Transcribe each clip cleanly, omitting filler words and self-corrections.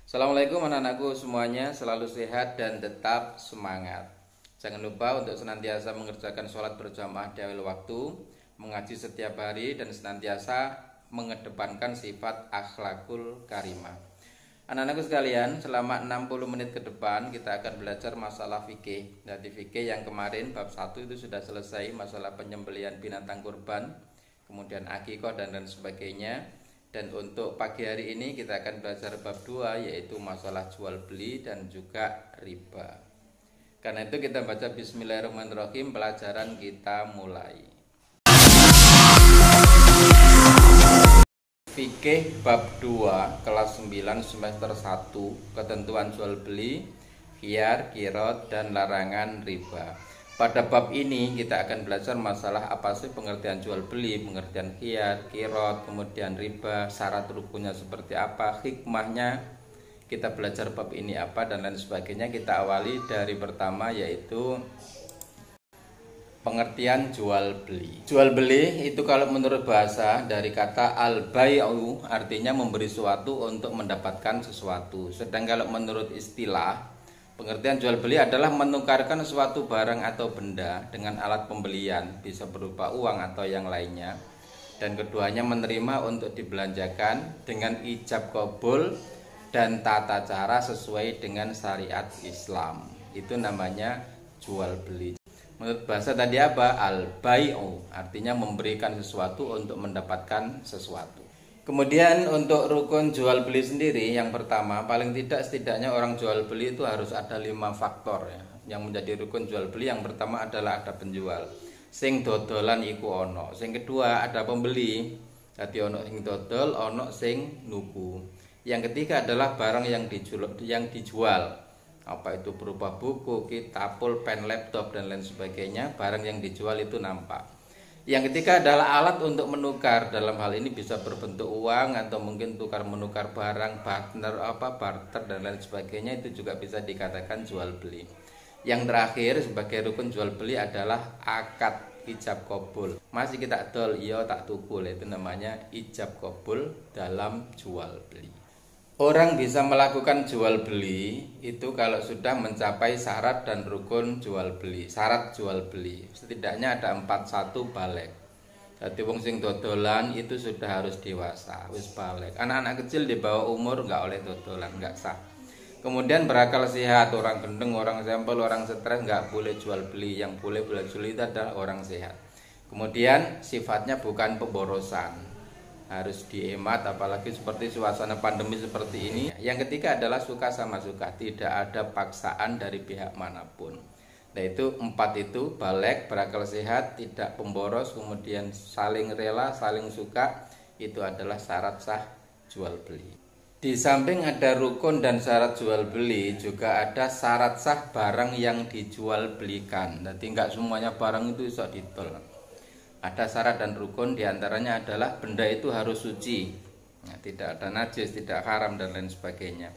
Assalamualaikum anak-anakku semuanya, selalu sehat dan tetap semangat. Jangan lupa untuk senantiasa mengerjakan sholat berjamaah di awal waktu, mengaji setiap hari, dan senantiasa mengedepankan sifat akhlakul karimah. Anak-anakku sekalian, selama 60 menit ke depan kita akan belajar masalah fikih. Dari fikih yang kemarin bab 1 itu sudah selesai, masalah penyembelihan binatang kurban, kemudian akikah dan lain sebagainya. Dan untuk pagi hari ini kita akan belajar bab 2, yaitu masalah jual beli dan juga riba. Karena itu kita baca bismillahirrahmanirrahim, pelajaran kita mulai. Fikih bab 2 kelas 9 semester 1, ketentuan jual beli, khiyar, qirot, dan larangan riba. Pada bab ini kita akan belajar masalah apa sih pengertian jual beli, pengertian khiyar, qirot, kemudian riba, syarat rukunnya seperti apa, hikmahnya, kita belajar bab ini apa, dan lain sebagainya. Kita awali dari pertama, yaitu pengertian jual beli. Jual beli itu kalau menurut bahasa dari kata al-bai'u, artinya memberi sesuatu untuk mendapatkan sesuatu. Sedang kalau menurut istilah, pengertian jual beli adalah menukarkan suatu barang atau benda dengan alat pembelian, bisa berupa uang atau yang lainnya, dan keduanya menerima untuk dibelanjakan dengan ijab qabul dan tata cara sesuai dengan syariat Islam. Itu namanya jual beli. Menurut bahasa tadi apa? Al-bai'u, artinya memberikan sesuatu untuk mendapatkan sesuatu. Kemudian untuk rukun jual beli sendiri, yang pertama, paling tidak setidaknya orang jual beli itu harus ada 5 faktor ya, yang menjadi rukun jual beli. Yang pertama adalah ada penjual, sing dodolan iku ono. Sing kedua ada pembeli, jadi ono sing dodol, ono sing nuku. Yang ketiga adalah barang yang dijual, apa itu berupa buku, kitab, pulpen, laptop, dan lain sebagainya. Barang yang dijual itu nampak. Yang ketiga adalah alat untuk menukar. Dalam hal ini bisa berbentuk uang atau mungkin tukar menukar barang, barter dan lain sebagainya. Itu juga bisa dikatakan jual beli. Yang terakhir sebagai rukun jual beli adalah akad ijab qabul. Masih kita dol iya tak tukul, itu namanya ijab qabul dalam jual beli. Orang bisa melakukan jual beli itu kalau sudah mencapai syarat dan rukun jual beli. Syarat jual beli setidaknya ada 1 baligh. Jadi wong sing dodolan itu sudah harus dewasa, wis baligh. Anak-anak kecil di bawah umur nggak oleh dodolan, nggak sah. Kemudian berakal sehat, orang gendeng, orang sampel, orang stres nggak boleh jual beli. Yang boleh jual beli itu adalah orang sehat. Kemudian sifatnya bukan pemborosan, harus dihemat, apalagi seperti suasana pandemi seperti ini. Yang ketiga adalah suka sama suka, tidak ada paksaan dari pihak manapun. Nah itu 4 itu, baligh, berakal sehat, tidak pemboros, kemudian saling rela, saling suka, itu adalah syarat sah jual beli. Di samping ada rukun dan syarat jual beli, juga ada syarat sah barang yang dijual belikan. Jadi enggak semuanya barang itu bisa ditol. Ada syarat dan rukun, diantaranya adalah benda itu harus suci, ya, tidak ada najis, tidak haram, dan lain sebagainya.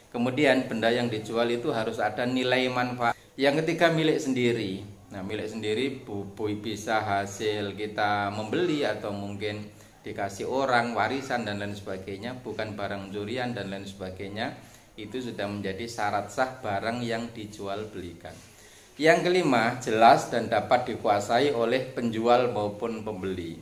Kemudian benda yang dijual itu harus ada nilai manfaat. Yang ketiga milik sendiri. Nah milik sendiri bisa hasil kita membeli atau mungkin dikasih orang, warisan, dan lain sebagainya, bukan barang curian dan lain sebagainya. Itu sudah menjadi syarat sah barang yang dijual belikan. Yang kelima, jelas dan dapat dikuasai oleh penjual maupun pembeli.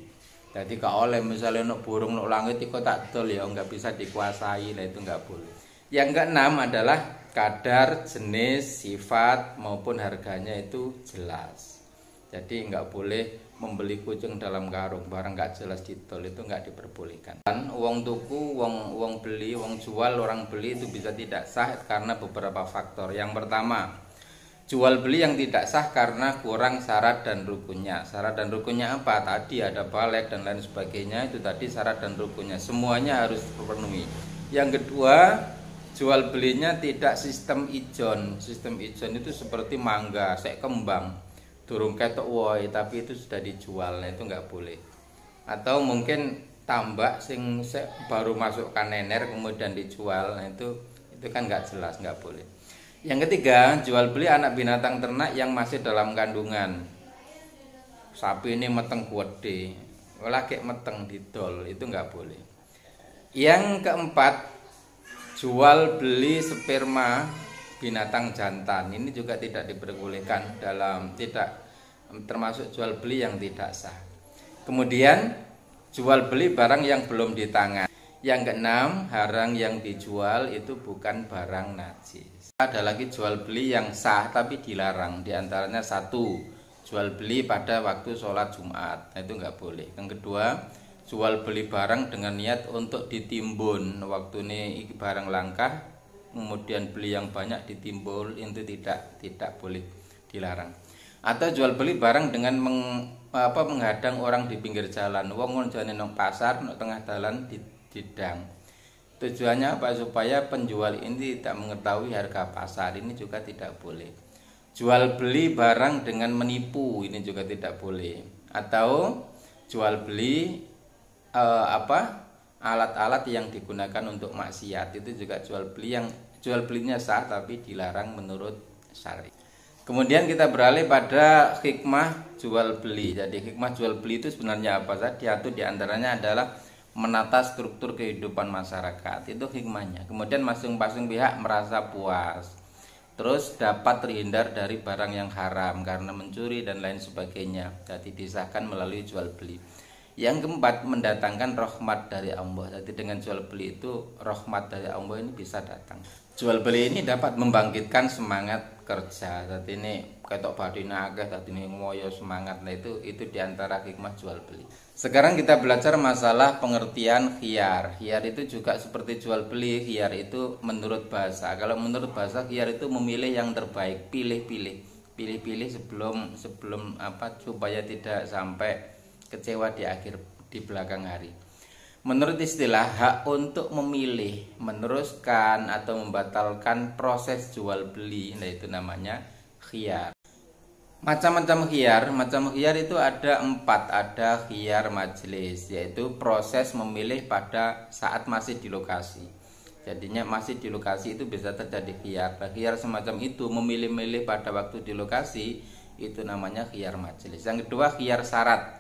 Jadi kalau oleh misalnya nuk burung nuk langit itu tak dol ya, nggak bisa dikuasai, lah itu nggak boleh. Yang keenam adalah kadar, jenis, sifat maupun harganya itu jelas. Jadi nggak boleh membeli kucing dalam karung, barang nggak jelas ditol, itu nggak diperbolehkan. Dan uang tuku, uang beli, uang jual, orang beli itu bisa tidak sah karena beberapa faktor. Yang pertama, jual beli yang tidak sah karena kurang syarat dan rukunnya. Syarat dan rukunnya apa? Tadi ada baligh dan lain sebagainya. Itu tadi syarat dan rukunnya, semuanya harus terpenuhi. Yang kedua, jual belinya tidak sistem ijon. Sistem ijon itu seperti mangga, sek kembang, durung ketok woi, tapi itu sudah dijual. Nah itu nggak boleh. Atau mungkin tambak sing baru masukkan nener kemudian dijual. Nah itu kan nggak jelas, nggak boleh. Yang ketiga, jual beli anak binatang ternak yang masih dalam kandungan. Sapi ini meteng gede, lagi meteng didol, itu nggak boleh. Yang keempat, jual beli sperma binatang jantan ini juga tidak diperbolehkan, tidak termasuk jual beli yang tidak sah. Kemudian jual beli barang yang belum di tangan. Yang keenam, barang yang dijual itu bukan barang najis. Ada lagi jual beli yang sah tapi dilarang. Di antaranya satu, jual beli pada waktu sholat Jumat, itu nggak boleh. Yang kedua, jual beli barang dengan niat untuk ditimbun. Waktu ini barang langka, kemudian beli yang banyak ditimbul, itu tidak boleh, dilarang. Atau jual beli barang dengan menghadang orang di pinggir jalan. Wong jane nang pasar, nang tengah jalan didang. Tujuannya apa? Supaya penjual ini tidak mengetahui harga pasar. Ini juga tidak boleh. Jual beli barang dengan menipu, ini juga tidak boleh. Atau jual beli alat-alat yang digunakan untuk maksiat, itu juga jual belinya sah tapi dilarang menurut syari. Kemudian kita beralih pada hikmah jual beli. Jadi hikmah jual beli itu sebenarnya apa saja? Itu diantaranya adalah menata struktur kehidupan masyarakat, itu hikmahnya. Kemudian masing-masing pihak merasa puas, terus dapat terhindar dari barang yang haram karena mencuri dan lain sebagainya. Jadi disahkan melalui jual beli. Yang keempat, mendatangkan rahmat dari Allah. Jadi dengan jual beli itu rahmat dari Allah ini bisa datang. Jual beli ini dapat membangkitkan semangat kerja. Jadi ini ketok badina akeh, tadi ini ngoyo semangat. Nah itu diantara hikmah jual beli. Sekarang kita belajar masalah pengertian khiyar. Khiyar itu juga seperti jual beli. Khiyar itu menurut bahasa. Kalau menurut bahasa khiyar itu memilih yang terbaik, pilih-pilih sebelum supaya tidak sampai kecewa di belakang hari. Menurut istilah, hak untuk memilih, meneruskan atau membatalkan proses jual beli, nah itu namanya khiyar. Macam-macam khiyar itu ada 4. Ada khiyar majelis, yaitu proses memilih pada saat masih di lokasi. Jadinya masih di lokasi itu bisa terjadi khiyar. Khiyar semacam itu, memilih-milih pada waktu di lokasi, itu namanya khiyar majelis. Yang kedua, khiyar syarat.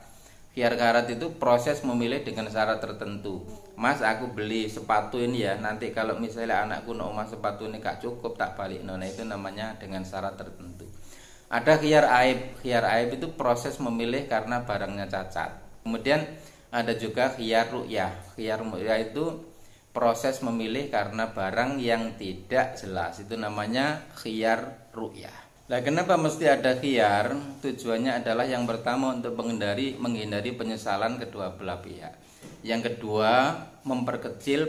Khiyar syarat itu proses memilih dengan syarat tertentu. Mas, aku beli sepatu ini ya, nanti kalau misalnya anakku nak omah sepatu ini gak cukup tak balik. Nah itu namanya dengan syarat tertentu. Ada khiyar aib. Khiyar aib itu proses memilih karena barangnya cacat. Kemudian ada juga khiyar ru'yah. Khiyar ru'yah itu proses memilih karena barang yang tidak jelas. Itu namanya khiyar ru'yah. Nah, kenapa mesti ada khiyar? Tujuannya adalah yang pertama untuk menghindari penyesalan kedua belah pihak. Yang kedua, memperkecil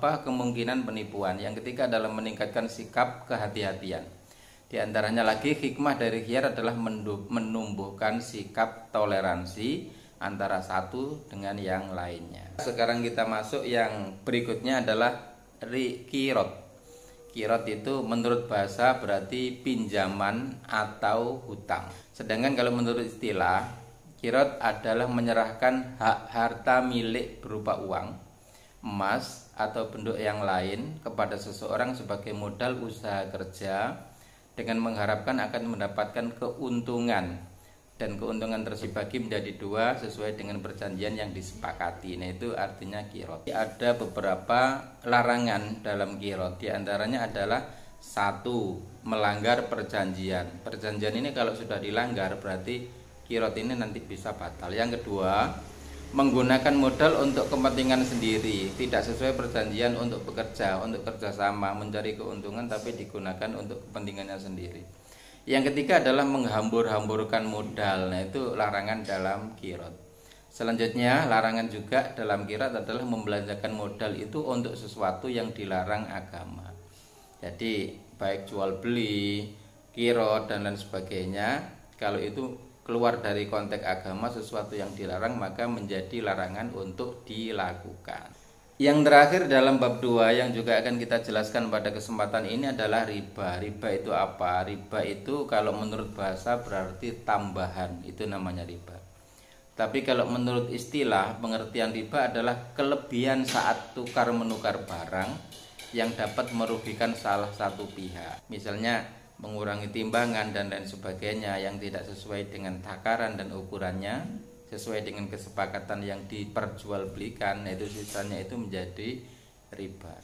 kemungkinan penipuan. Yang ketiga adalah meningkatkan sikap kehati-hatian. Di antaranya lagi hikmah dari khiyar adalah menumbuhkan sikap toleransi antara satu dengan yang lainnya. Sekarang kita masuk yang berikutnya adalah kirot. Kirot itu menurut bahasa berarti pinjaman atau hutang. Sedangkan kalau menurut istilah, kirot adalah menyerahkan hak harta milik berupa uang, emas, atau bentuk yang lain kepada seseorang sebagai modal usaha kerja dengan mengharapkan akan mendapatkan keuntungan. Dan keuntungan tersebut dibagi menjadi 2 sesuai dengan perjanjian yang disepakati. Nah itu artinya kirot. Ada beberapa larangan dalam kirot. Di antaranya adalah 1, melanggar perjanjian. Perjanjian ini kalau sudah dilanggar berarti kirot ini nanti bisa batal. Yang kedua, menggunakan modal untuk kepentingan sendiri, tidak sesuai perjanjian untuk bekerja, untuk kerjasama, mencari keuntungan tapi digunakan untuk kepentingannya sendiri. Yang ketiga adalah menghambur-hamburkan modal. Nah itu larangan dalam kirot. Selanjutnya larangan juga dalam kirot adalah membelanjakan modal itu untuk sesuatu yang dilarang agama. Jadi baik jual beli, kirot dan lain sebagainya, kalau itu keluar dari konteks agama, sesuatu yang dilarang, maka menjadi larangan untuk dilakukan. Yang terakhir dalam bab 2 yang juga akan kita jelaskan pada kesempatan ini adalah riba. Riba itu apa? Riba itu kalau menurut bahasa berarti tambahan, itu namanya riba. Tapi kalau menurut istilah, pengertian riba adalah kelebihan saat tukar menukar barang yang dapat merugikan salah satu pihak. Misalnya mengurangi timbangan dan lain sebagainya yang tidak sesuai dengan takaran dan ukurannya, sesuai dengan kesepakatan yang diperjualbelikan, itu sisanya itu menjadi riba.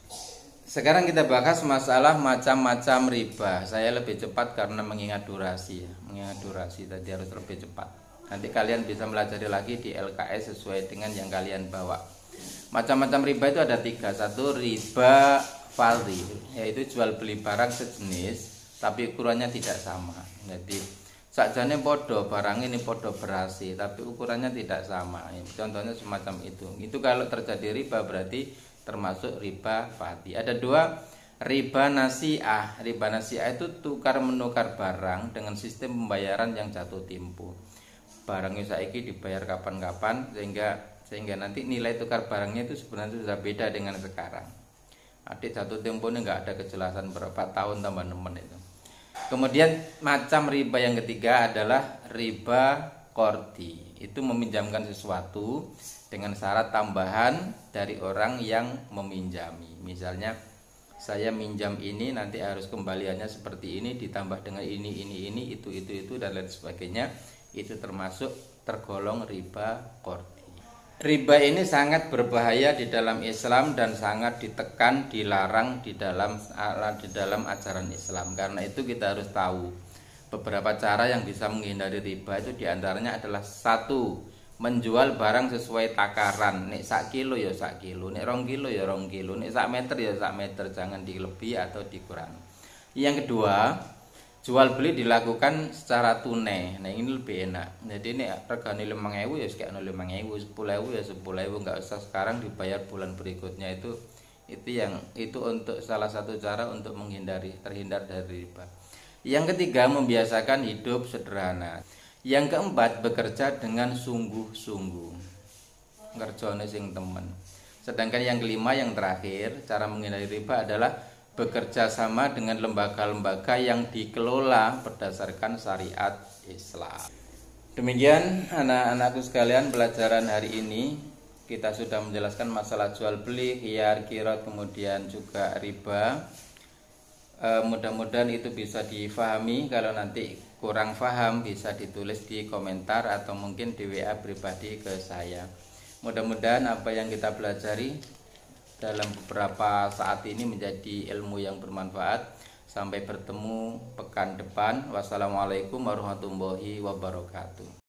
Sekarang kita bahas masalah macam-macam riba. Saya lebih cepat karena mengingat durasi ya. Mengingat durasi tadi harus lebih cepat. Nanti kalian bisa melajari lagi di LKS sesuai dengan yang kalian bawa. Macam-macam riba itu ada 3. Satu, riba fadhi, yaitu jual beli barang sejenis tapi ukurannya tidak sama. Jadi sakjane podo barang ini podo berasi tapi ukurannya tidak sama. Contohnya semacam itu. Itu kalau terjadi riba berarti termasuk riba fadhi. Ada 2, riba nasi'ah. Riba nasi'ah itu tukar menukar barang dengan sistem pembayaran yang jatuh tempo. Barangnya saiki dibayar kapan-kapan sehingga nanti nilai tukar barangnya itu sebenarnya sudah beda dengan sekarang. Adik jatuh temponya nggak ada kejelasan berapa tahun tambah nemen itu. Kemudian macam riba yang ketiga adalah riba qardi. Itu meminjamkan sesuatu dengan syarat tambahan dari orang yang meminjami. Misalnya saya minjam ini nanti harus kembaliannya seperti ini ditambah dengan ini itu dan lain sebagainya. Itu tergolong riba qardi. Riba ini sangat berbahaya di dalam Islam dan sangat ditekan, dilarang di dalam ajaran Islam. Karena itu kita harus tahu beberapa cara yang bisa menghindari riba. Itu diantaranya adalah 1, menjual barang sesuai takaran. Nek sak kilo ya sak kilo, nek 2 kilo ya 2 kilo, nek sak meter ya sak meter, jangan dilebih atau dikurangi. Yang kedua, jual beli dilakukan secara tunai. Nah ini lebih enak. Jadi ini regane 5.000 ya sekekno 5.000, 10.000 ya 10.000, enggak usah sekarang dibayar bulan berikutnya. Itu untuk salah satu cara untuk terhindar dari riba. Yang ketiga, membiasakan hidup sederhana. Yang keempat, bekerja dengan sungguh-sungguh. Ngerjone sing temen. Sedangkan yang kelima, yang terakhir, cara menghindari riba adalah bekerja sama dengan lembaga-lembaga yang dikelola berdasarkan syariat Islam. Demikian anak-anakku sekalian, pelajaran hari ini kita sudah menjelaskan masalah jual beli, khiyar, qirat, kemudian juga riba. Mudah-mudahan itu bisa difahami. Kalau nanti kurang paham bisa ditulis di komentar atau mungkin di WA pribadi ke saya. Mudah-mudahan apa yang kita pelajari dalam beberapa saat ini menjadi ilmu yang bermanfaat. Sampai bertemu pekan depan. Wassalamualaikum warahmatullahi wabarakatuh.